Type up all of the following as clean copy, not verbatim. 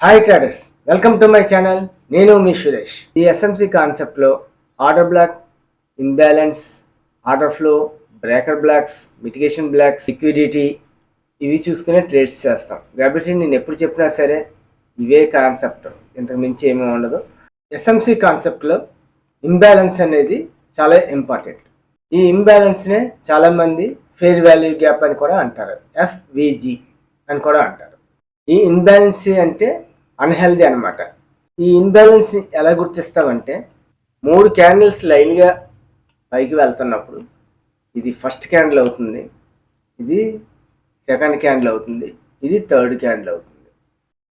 Hi traders, welcome to my channel. నేను మీ సురేష్. ఈ SMC కాన్సెప్ట్లో order black, imbalance, order flow, breaker blocks, mitigation blocks, liquidity ఇవి చూసుకునే trades చేస్తాం. కాబట్టి నేను ఎప్పుడు చెప్పినా సరే ఇవే కాన్సెప్ట్, ఇంతకు మించి ఏమీ ఉండదు. ఎస్ఎంసి కాన్సెప్ట్లో ఇంబ్యాలెన్స్ అనేది చాలా ఇంపార్టెంట్. ఈ ఇంబ్యాలెన్స్నే చాలామంది ఫెయిర్ వాల్యూ గ్యాప్ అని కూడా అంటారు, ఎఫ్విజి అని కూడా అంటారు. ఈ ఇన్బ్యాలెన్సీ అంటే అన్హెల్దీ అనమాట. ఈ ఇన్బ్యాలెన్స్ ఎలా గుర్తిస్తామంటే, 3 క్యాండిల్స్ లైన్గా పైకి వెళ్తున్నప్పుడు ఇది ఫస్ట్ క్యాండిల్ అవుతుంది, ఇది సెకండ్ క్యాండిల్ అవుతుంది, ఇది థర్డ్ క్యాండిల్ అవుతుంది.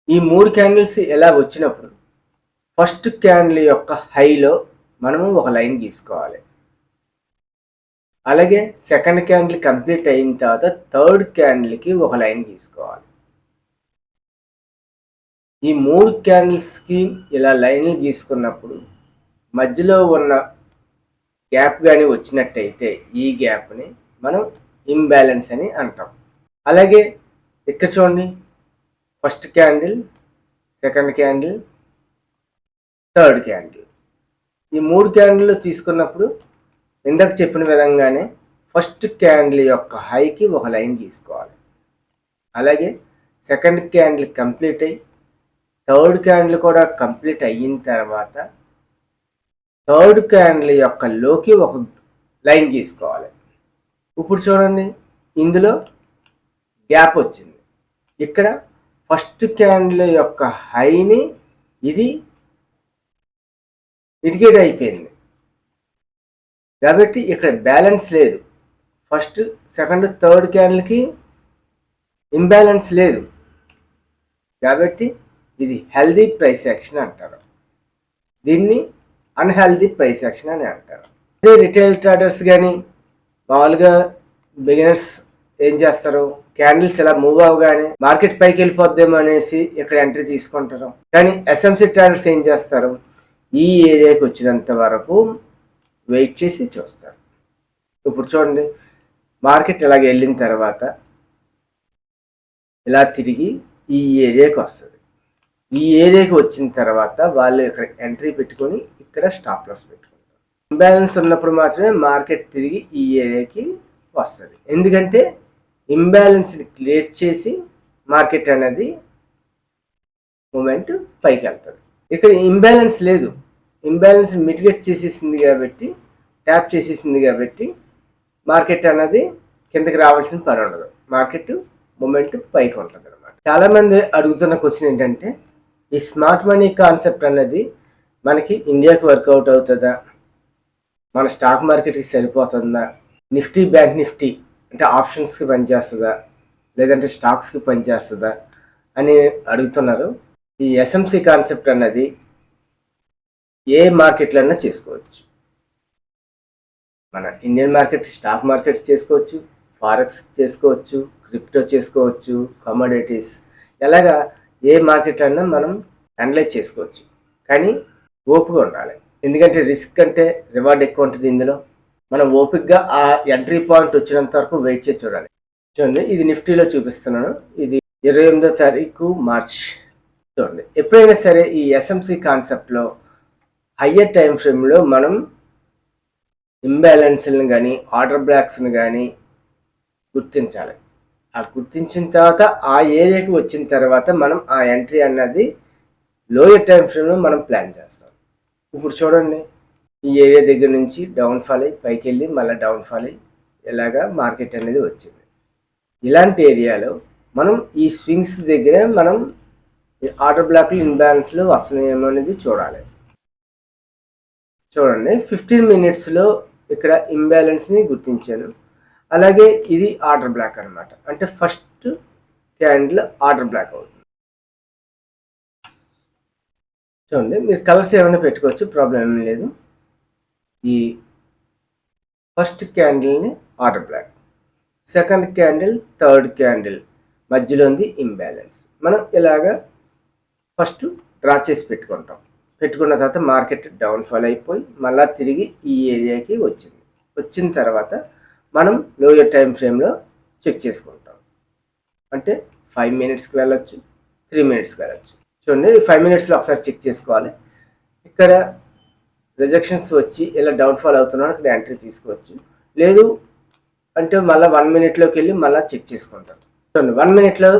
ఈ 3 క్యాండిల్స్ ఎలా వచ్చినప్పుడు ఫస్ట్ క్యాండిల్ యొక్క హైలో మనము ఒక లైన్ గీసుకోవాలి. అలాగే సెకండ్ క్యాండిల్ కంప్లీట్ అయిన తర్వాత థర్డ్ క్యాండిల్కి ఒక లైన్ గీసుకోవాలి. ఈ 3 క్యాండిల్స్కి ఇలా లైన్లు గీసుకున్నప్పుడు మధ్యలో ఉన్న గ్యాప్ కానీ వచ్చినట్టయితే ఈ గ్యాప్ని మనం ఇంబ్యాలెన్స్ అని అంటాం. అలాగే ఇక్కడ చూడండి, first candle, second candle, third candle, ఈ 3 క్యాండిల్ తీసుకున్నప్పుడు ఇందాక చెప్పిన విధంగానే ఫస్ట్ క్యాండిల్ యొక్క హైకి ఒక లైన్ గీసుకోవాలి. అలాగే సెకండ్ క్యాండిల్ కంప్లీట్ అయ్యి థర్డ్ క్యాండిల్ కూడా కంప్లీట్ అయిన తర్వాత థర్డ్ క్యాండిల్ యొక్క లోకి ఒక లైన్ గీసుకోవాలి. ఇప్పుడు చూడండి, ఇందులో గ్యాప్ వచ్చింది. ఇక్కడ ఫస్ట్ క్యాండిల్ యొక్క హైని ఇది మిటిగేట్ అయిపోయింది కాబట్టి ఇక్కడ బ్యాలెన్స్ లేదు. ఫస్ట్, సెకండ్, థర్డ్ క్యాండిల్కి ఇంబ్యాలెన్స్ లేదు కాబట్టి ఇది హెల్దీ ప్రైస్ యాక్షన్ అంటారు. దీన్ని అన్హెల్దీ ప్రైస్ యాక్షన్ అని అంటారు. అదే రిటైల్ ట్రేడర్స్ కానీ మామూలుగా బిగినర్స్ ఏం చేస్తారు, క్యాండిల్స్ ఇలా మూవ్ అవగానే మార్కెట్ పైకి వెళ్ళిపోద్దేమో అనేసి ఇక్కడ ఎంట్రీ తీసుకుంటారు. కానీ ఎస్ఎంసి ట్రేడర్స్ ఏం చేస్తారు, ఈ ఏరియాకి వచ్చినంత వరకు వెయిట్ చేసి చూస్తారు. ఇప్పుడు చూడండి, మార్కెట్ ఇలాగ వెళ్ళిన తర్వాత ఇలా తిరిగి ఈ ఏరియాకి వస్తుంది. ఈ ఏరియాకి వచ్చిన తర్వాత వాళ్ళు ఇక్కడ ఎంట్రీ పెట్టుకొని ఇక్కడ స్టాప్ లాస్ పెట్టుకుంటారు. ఇంబ్యాలెన్స్ ఉన్నప్పుడు మాత్రమే మార్కెట్ తిరిగి ఈ ఏరియాకి వస్తుంది. ఎందుకంటే ఇంబ్యాలెన్స్ని క్లియర్ చేసి మార్కెట్ అనేది మూమెంట్ పైకి వెళ్తుంది. ఇక్కడ ఇంబ్యాలెన్స్ లేదు, ఇంబ్యాలెన్స్ మిటిగేట్ చేసేసింది కాబట్టి, ట్యాప్ చేసేసింది కాబట్టి మార్కెట్ అనేది కిందకి రావాల్సిన పని ఉండదు, మార్కెట్ మూమెంట్ పైకి ఉంటుంది అనమాట. చాలామంది అడుగుతున్న క్వశ్చన్ ఏంటంటే, ఈ స్మార్ట్ మనీ కాన్సెప్ట్ అన్నది మనకి ఇండియాకి వర్కౌట్ అవుతుందా, మన స్టాక్ మార్కెట్కి సరిపోతుందా, నిఫ్టీ బ్యాంక్ నిఫ్టీ అంటే ఆప్షన్స్కి పనిచేస్తుందా, లేదంటే స్టాక్స్కి పనిచేస్తుందా అని అడుగుతున్నారు. ఈ ఎస్ఎంసి కాన్సెప్ట్ అన్నది ఏ మార్కెట్లన్నా చేసుకోవచ్చు. మన ఇండియన్ మార్కెట్, స్టాక్ మార్కెట్ చేసుకోవచ్చు, ఫారెక్స్ చేసుకోవచ్చు, క్రిప్టో చేసుకోవచ్చు, కమోడిటీస్, ఎలాగా ఏ మార్కెట్లన్నా మనం అనలైజ్ చేసుకోవచ్చు. కానీ ఓపిక ఉండాలి, ఎందుకంటే రిస్క్ అంటే రివార్డ్ ఎక్కువ ఉంటుంది ఇందులో. మనం ఓపికగా ఆ ఎంట్రీ పాయింట్ వచ్చినంత వరకు వెయిట్ చేసి చూడాలి. చూడండి, ఇది నిఫ్టీలో చూపిస్తున్నాను. ఇది 28వ తారీఖు మార్చ్. చూడండి, ఎప్పుడైనా సరే ఈ ఎస్ఎంసి కాన్సెప్ట్లో హయ్యర్ టైం ఫ్రేమ్లో మనం ఇంబ్యాలెన్స్లను కానీ ఆర్డర్ బ్లాక్స్ని కానీ గుర్తించాలి. ఆ గుర్తించిన తర్వాత ఆ ఏరియాకి వచ్చిన తర్వాత మనం ఆ ఎంట్రీ అన్నది లోయర్ టైం ఫ్రేమ్లో మనం ప్లాన్ చేస్తాం. ఇప్పుడు చూడండి, ఈ ఏరియా దగ్గర నుంచి డౌన్ ఫాల్ అయ్యి పైకి వెళ్ళి మళ్ళీ డౌన్ ఫాల్ అయ్యి ఇలాగా మార్కెట్ అనేది వచ్చింది. ఇలాంటి ఏరియాలో మనం ఈ స్వింగ్స్ దగ్గర మనం ఆర్డర్ బ్లాక్లు, ఇన్బ్యాలెన్స్లు వస్తున్నాయేమో అనేది చూడాలి. చూడండి, 15 minutesలో ఇక్కడ ఇంబ్యాలెన్స్ని గుర్తించాను. అలాగే ఇది ఆర్డర్ బ్లాక్ అనమాట, అంటే ఫస్ట్ క్యాండిల్ ఆర్డర్ బ్లాక్ అవుతుంది. చూడండి, మీరు కలర్స్ ఏమైనా పెట్టుకోవచ్చు, ప్రాబ్లం ఏమీ లేదు. ఈ ఫస్ట్ క్యాండిల్ని order block, second candle, third candle మధ్యలో ఉంది ఇంబ్యాలెన్స్. మనం ఇలాగా ఫస్ట్ డ్రా చేసి పెట్టుకుంటాం. పెట్టుకున్న తర్వాత మార్కెట్ డౌన్ ఫాల్ అయిపోయి మళ్ళీ తిరిగి ఈ ఏరియాకి వచ్చింది. వచ్చిన తర్వాత మనం లోయర్ టైం ఫ్రేమ్లో చెక్ చేసుకుంటాం. అంటే 5 minutesకి వెళ్ళొచ్చు, 3 minutesకి వెళ్ళొచ్చు. చూడండి 5 మినిట్స్లో ఒకసారి చెక్ చేసుకోవాలి. ఇక్కడ రిజెక్షన్స్ వచ్చి ఇలా డౌన్ఫాల్ అవుతున్నాడు, ఇక్కడ ఎంట్రీ తీసుకోవచ్చు. లేదు అంటే మళ్ళీ 1 మినిట్లోకి వెళ్ళి మళ్ళీ చెక్ చేసుకుంటాం. చూడండి 1 మినిట్లో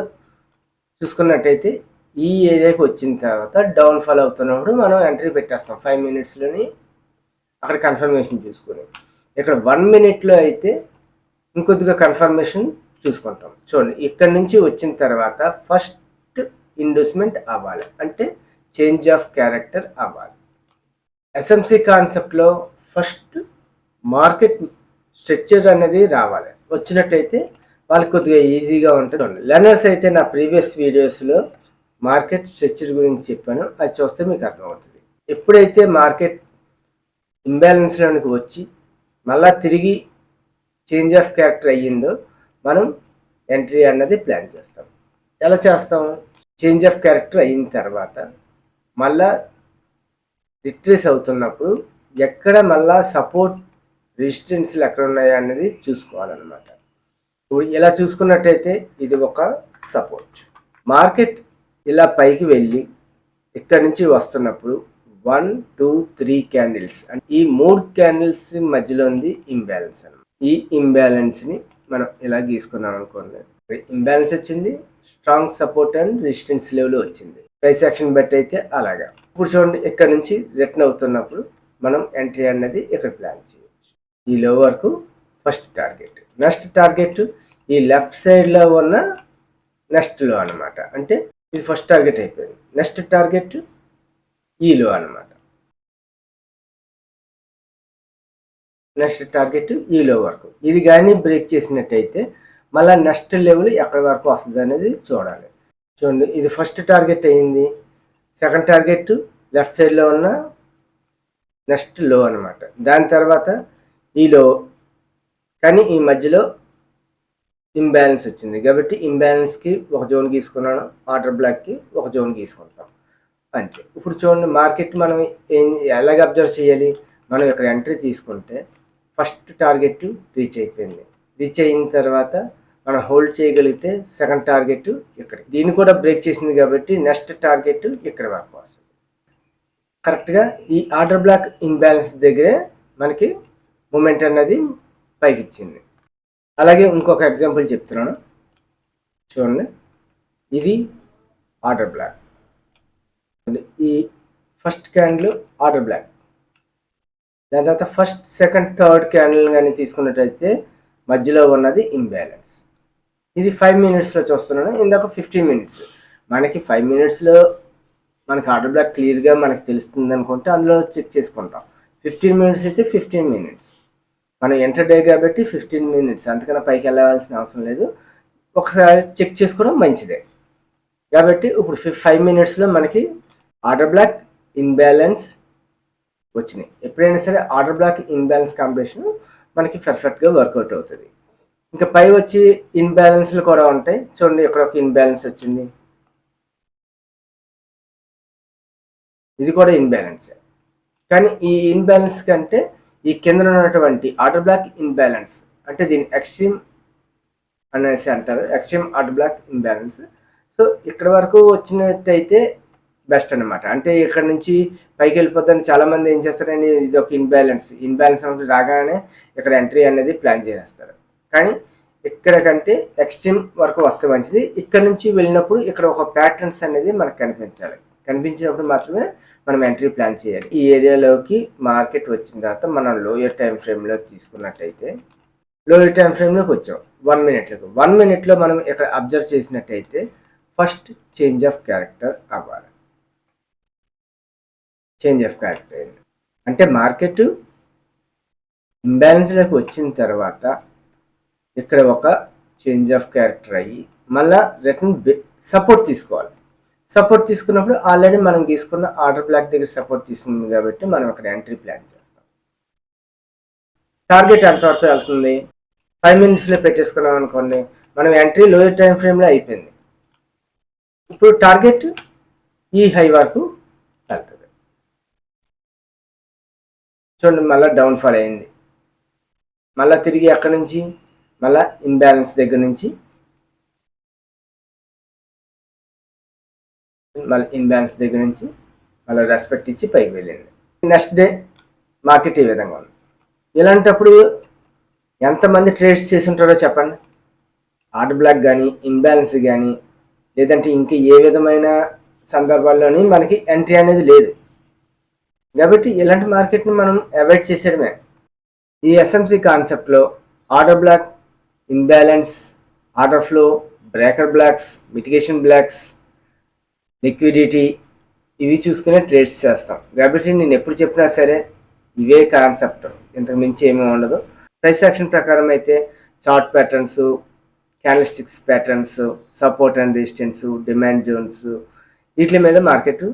చూసుకున్నట్టయితే ఈ ఏరియాకి వచ్చిన తర్వాత డౌన్ఫాల్ అవుతున్నప్పుడు మనం ఎంట్రీ పెట్టేస్తాం 5 మినిట్స్లోని అక్కడ కన్ఫర్మేషన్ చూసుకొని. ఇక్కడ 1 మినిట్లో అయితే ఇంకొద్దిగా కన్ఫర్మేషన్ చూసుకుంటాం. చూడండి ఇక్కడ నుంచి వచ్చిన తర్వాత ఫస్ట్ ఇండోస్మెంట్ అవ్వాలి, అంటే చేంజ్ ఆఫ్ క్యారెక్టర్ అవ్వాలి. ఎస్ఎంసి కాన్సెప్ట్లో ఫస్ట్ మార్కెట్ స్ట్రక్చర్ అనేది రావాలి. వచ్చినట్టయితే వాళ్ళకి కొద్దిగా ఈజీగా ఉంటుంది. లెర్నర్స్ అయితే నా ప్రీవియస్ వీడియోస్లో మార్కెట్ స్ట్రక్చర్ గురించి చెప్పాను, అది చూస్తే మీకు అర్థమవుతుంది. ఎప్పుడైతే మార్కెట్ ఇంబ్యాలెన్స్లోనికి వచ్చి మళ్ళీ తిరిగి చేంజ్ ఆఫ్ క్యారెక్టర్ అయ్యిందో మనం ఎంట్రీ అన్నది ప్లాన్ చేస్తాం. ఎలా చేస్తాం? చేంజ్ ఆఫ్ క్యారెక్టర్ అయిన తర్వాత మళ్ళా రిట్రేస్ అవుతున్నప్పుడు ఎక్కడ మళ్ళా సపోర్ట్ రెసిస్టెన్స్లు ఎక్కడ ఉన్నాయా అన్నది చూసుకోవాలన్నమాట. ఇప్పుడు ఇలా చూసుకున్నట్టయితే ఇది ఒక సపోర్ట్. మార్కెట్ ఇలా పైకి వెళ్ళి ఇక్కడ నుంచి వస్తున్నప్పుడు 1, 2, 3 క్యాండిల్స్, అంటే ఈ 3 క్యాండిల్స్ మధ్యలో ఉంది ఇంబ్యాలెన్స్ అన్నమాట. ఈ ఇంబ్యాలెన్స్ని మనం ఇలా గీసుకున్నాం అనుకోండి, ఇంబ్యాలెన్స్ వచ్చింది, strong support and resistance level వచ్చింది. ప్రైస్ యాక్షన్ బట్టి అయితే అలాగా. ఇప్పుడు చూడండి ఇక్కడ నుంచి రిటర్న్ అవుతున్నప్పుడు మనం ఎంట్రీ అన్నది ఇక్కడ ప్లాన్ చేయవచ్చు. ఈ లో వరకు ఫస్ట్ టార్గెట్. నెక్స్ట్ టార్గెట్ ఈ లెఫ్ట్ సైడ్లో ఉన్న నెక్స్ట్ లో అనమాట, అంటే ఇది ఫస్ట్ టార్గెట్ అయిపోయింది. నెక్స్ట్ టార్గెట్ ఈ లో అనమాట. నెక్స్ట్ టార్గెట్ ఈ లో వరకు. ఇది కానీ బ్రేక్ చేసినట్టయితే మళ్ళీ నెక్స్ట్ లెవెల్ ఎక్కడి వరకు వస్తుంది అనేది చూడాలి. చూడండి ఇది ఫస్ట్ టార్గెట్ అయింది, సెకండ్ టార్గెట్ లెఫ్ట్ సైడ్లో ఉన్న నెక్స్ట్ లో అనమాట. దాని తర్వాత ఈ లో, కానీ ఈ మధ్యలో ఇంబ్యాలెన్స్ వచ్చింది కాబట్టి ఇంబ్యాలెన్స్కి ఒక జోన్ గీసుకున్నాను, ఆర్డర్ బ్లాక్కి ఒక జోన్ గీసుకుంటాం అంతే. ఇప్పుడు చూడండి మార్కెట్ మనం ఎలాగ అబ్జర్వ్ చేయాలి? మనం ఇక్కడ ఎంట్రీ తీసుకుంటే ఫస్ట్ టార్గెట్ రీచ్ అయిపోయింది. రీచ్ అయిన తర్వాత మనం హోల్డ్ చేయగలిగితే సెకండ్ టార్గెట్ ఇక్కడ, దీన్ని కూడా బ్రేక్ చేసింది కాబట్టి నెక్స్ట్ టార్గెట్ ఇక్కడ వరకు వస్తుంది. కరెక్ట్గా ఈ ఆర్డర్ బ్లాక్ ఇంబ్యాలెన్స్ దగ్గరే మనకి మూమెంట్ అన్నది పైకి ఇచ్చింది. అలాగే ఇంకొక ఎగ్జాంపుల్ చెప్తున్నాను చూడండి. ఇది ఆర్డర్ బ్లాక్, ఈ ఫస్ట్ క్యాండిల్ ఆర్డర్ బ్లాక్, దాని తర్వాత ఫస్ట్ సెకండ్ థర్డ్ క్యాండిల్ కానీ తీసుకున్నట్టయితే మధ్యలో ఉన్నది ఇంబ్యాలెన్స్. ఇది 5 మినిట్స్లో చూస్తున్నాను, ఇందాక 15 మినిట్స్. మనకి 5 మినిట్స్లో మనకి ఆర్డర్ బ్లాక్ క్లియర్గా మనకి తెలుస్తుంది అనుకుంటే అందులో చెక్ చేసుకుంటాం. 15 మినిట్స్ అయితే 15 మినిట్స్, మనం ఎంటర్ డే కాబట్టి 15 మినిట్స్, అంతకన్నా పైకి వెళ్ళవలసిన అవసరం లేదు. ఒకసారి చెక్ చేసుకోవడం మంచిదే. కాబట్టి ఇప్పుడు 5 మినిట్స్లో మనకి ఆర్డర్ బ్లాక్ ఇన్బ్యాలెన్స్ వచ్చినాయి. ఎప్పుడైనా సరే ఆర్డర్ బ్లాక్ ఇన్బ్యాలెన్స్ కాంబినేషన్ మనకి పర్ఫెక్ట్గా వర్కౌట్ అవుతుంది. ఇంకా పై వచ్చి ఇన్బ్యాలెన్స్లు కూడా ఉంటాయి. చూడండి ఇక్కడ ఒక ఇన్బ్యాలెన్స్ వచ్చింది, ఇది కూడా ఇన్బ్యాలెన్సే. కానీ ఈ ఇన్బ్యాలెన్స్ కంటే ఈ కింద ఉన్నటువంటి ఆర్డర్ బ్లాక్ ఇన్బ్యాలెన్స్, అంటే దీన్ని ఎక్స్ట్రీమ్ అనేసి అంటారు, extreme order black imbalance. So ఇక్కడ వరకు వచ్చినట్టయితే బెస్ట్ అనమాట. అంటే ఇక్కడ నుంచి పైకి వెళ్ళిపోద్దని చాలామంది ఏం చేస్తారండి, ఇది ఒక ఇన్బ్యాలెన్స్ అనేది రాగానే ఇక్కడ ఎంట్రీ అనేది ప్లాన్ చేసేస్తారు. కానీ ఇక్కడ కంటే ఎక్స్ట్రీమ్ వరకు వస్తే మంచిది. ఇక్కడ నుంచి వెళ్ళినప్పుడు ఇక్కడ ఒక ప్యాటర్న్స్ అనేది మనకు కనిపించాలి. కనిపించినప్పుడు మాత్రమే మనం ఎంట్రీ ప్లాన్ చేయాలి. ఈ ఏరియాలోకి మార్కెట్ వచ్చిన తర్వాత మనం లోయర్ టైం ఫ్రేమ్లో తీసుకున్నట్టయితే, లోయర్ టైం ఫ్రేమ్లోకి వచ్చాం 1 మినిట్లోకి. 1 మినిట్లో మనం ఇక్కడ అబ్జర్వ్ చేసినట్టయితే ఫస్ట్ చేంజ్ ఆఫ్ క్యారెక్టర్ అవ్వాలి. చేంజ్ ఆఫ్ క్యారెక్టర్ అయింది అంటే మార్కెట్ ఇంబ్యాలెన్స్లోకి వచ్చిన తర్వాత ఇక్కడ ఒక చేంజ్ ఆఫ్ క్యారెక్టర్ అయ్యి మళ్ళీ రిటర్న్ సపోర్ట్ తీసుకోవాలి. సపోర్ట్ తీసుకున్నప్పుడు ఆల్రెడీ మనం తీసుకున్న ఆర్డర్ బ్లాక్ దగ్గర సపోర్ట్ తీసుకుంది కాబట్టి మనం ఇక్కడ ఎంట్రీ ప్లాన్ చేస్తాం. టార్గెట్ ఎంతవరకు వెళ్తుంది? 5 మినిట్స్లో పెట్టేసుకున్నాం అనుకోండి, మనం ఎంట్రీ లోయర్ టైం ఫ్రేమ్లో అయిపోయింది. ఇప్పుడు టార్గెట్ ఈ హై వరకు వెళ్తుంది. చూడండి మళ్ళీ డౌన్ఫాల్ అయింది, మళ్ళీ తిరిగి అక్కడి నుంచి మళ్ళీ ఇన్బ్యాలెన్స్ దగ్గర నుంచి మళ్ళీ ఇన్బ్యాలెన్స్ దగ్గర నుంచి మళ్ళీ రెస్పెక్ట్ ఇచ్చి పైకి వెళ్ళింది. నెక్స్ట్ డే మార్కెట్ ఈ విధంగా ఉంది. ఇలాంటప్పుడు ఎంతమంది ట్రేడ్స్ చేసి ఉంటారో చెప్పండి. ఆర్డర్ బ్లాక్ కానీ, ఇన్బ్యాలెన్స్ కానీ, లేదంటే ఇంకా ఏ విధమైన సందర్భాల్లోని మనకి ఎంట్రీ అనేది లేదు. కాబట్టి ఇలాంటి మార్కెట్ని మనం అవాయిడ్ చేసేయడమే. ఈ ఎస్ఎంసి కాన్సెప్ట్లో order black, imbalance, order flow, breaker blocks, mitigation blocks, liquidity ఇవి చూసుకునే ట్రేడ్స్ చేస్తాం. కాబట్టి నేను ఎప్పుడు చెప్పినా సరే ఇవే కాన్సెప్ట్, ఇంతకు మించి ఏమీ ఉండదు. ప్రైస్ యాక్షన్ ప్రకారం అయితే chart patterns, candlesticks patterns, support and resistance, demand zones వీటి మీద మార్కెట్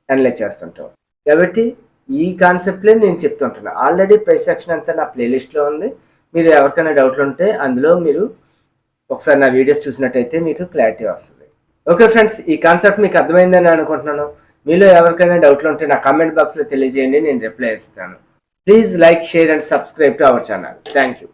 అనలైజ్ చేస్తుంటాం. కాబట్టి ఈ కాన్సెప్ట్లే నేను చెప్తుంటున్నా. ఆల్రెడీ ప్రైస్ యాక్షన్ అంతా నా ప్లేలిస్ట్లో ఉంది. మీరు ఎవరికైనా డౌట్లు ఉంటే అందులో మీరు ఒకసారి నా వీడియోస్ చూసినట్టయితే మీకు క్లారిటీ వస్తుంది. ఓకే ఫ్రెండ్స్, ఈ కాన్సెప్ట్ మీకు అర్థమైందని అనుకుంటున్నాను. మీలో ఎవరికైనా డౌట్లు ఉంటే నా కామెంట్ బాక్స్లో తెలియజేయండి, నేను రిప్లై ఇస్తాను. Please like, share and subscribe to our channel. Thank you.